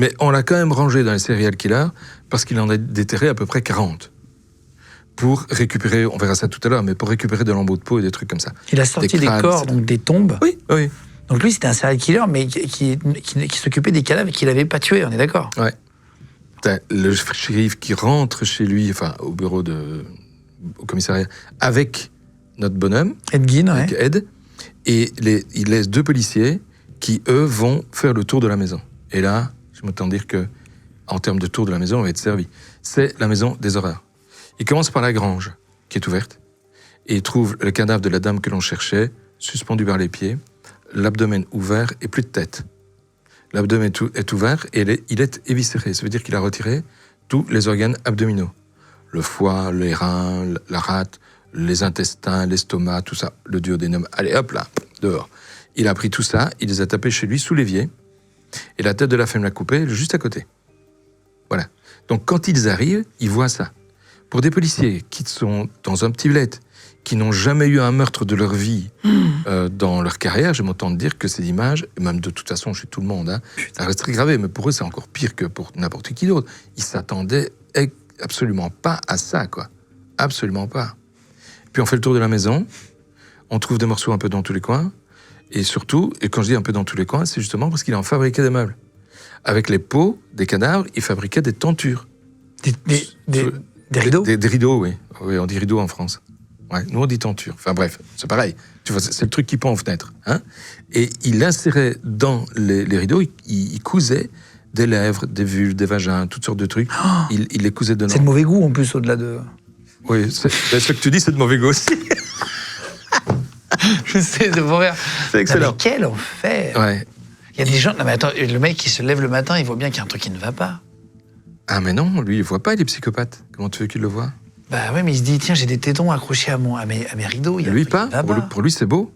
Mais on l'a quand même rangé dans les serial killers parce qu'il en a déterré à peu près 40. Pour récupérer, on verra ça tout à l'heure, mais pour récupérer de lambeaux de peau et des trucs comme ça. Il a sorti des crânes, corps, etc. donc des tombes. Oui, oui. Donc lui, c'était un serial killer, mais qui s'occupait des cadavres et qui l'avait pas tué, on est d'accord? Ouais. T'as le shérif qui rentre chez lui, enfin au bureau au commissariat, avec notre bonhomme, Ed Gein, avec ouais. Ed, et il laisse 2 policiers qui, eux, vont faire le tour de la maison. Et là, je m'attends à dire que, en termes de tour de la maison, on va être servi. C'est la maison des horreurs. Il commence par la grange, qui est ouverte, et il trouve le cadavre de la dame que l'on cherchait, suspendu par les pieds, l'abdomen ouvert et plus de tête. L'abdomen est ouvert et il est éviscéré. Ça veut dire qu'il a retiré tous les organes abdominaux. Le foie, les reins, la rate, les intestins, l'estomac, tout ça, le duodénum. Allez, hop là, dehors. Il a pris tout ça, il les a tapés chez lui sous l'évier, et la tête de la femme l'a coupée juste à côté. Voilà. Donc quand ils arrivent, ils voient ça. Pour des policiers qui sont dans un petit villette, qui n'ont jamais eu un meurtre de leur vie dans leur carrière, je m'entends dire que ces images, et même de toute façon chez tout le monde, hein, ça reste très gravé, mais pour eux c'est encore pire que pour n'importe qui d'autre. Ils s'attendaient absolument pas à ça, quoi. Absolument pas. Puis on fait le tour de la maison, on trouve des morceaux un peu dans tous les coins, et surtout, et quand je dis un peu dans tous les coins, c'est justement parce qu'il en fabriquait des meubles. Avec les peaux des cadavres, il fabriquait des tentures. Des rideaux? Des rideaux, oui. Oui, on dit rideaux en France. Ouais, nous on dit tenture. Enfin bref, c'est pareil. Tu vois, c'est le truc qui pend aux fenêtres. Hein, et il insérait dans les rideaux, il cousait des lèvres, des vulves, des vagins, toutes sortes de trucs. Oh, il les cousait dedans. C'est de mauvais goût en plus, au-delà de... Oui, ce que tu dis, c'est de mauvais goût aussi. Je sais, c'est pour rire. C'est excellent. Mais quel enfer! Ouais. Il y a des gens... Non mais attends, le mec qui se lève le matin, il voit bien qu'il y a un truc qui ne va pas. Ah mais non, lui, il voit pas, il est psychopathe. Comment tu veux qu'il le voit? Bah ouais, mais il se dit, tiens, j'ai des tétons accrochés à mes rideaux. Il y a lui un truc pas, qui ne va pas. pour lui c'est beau.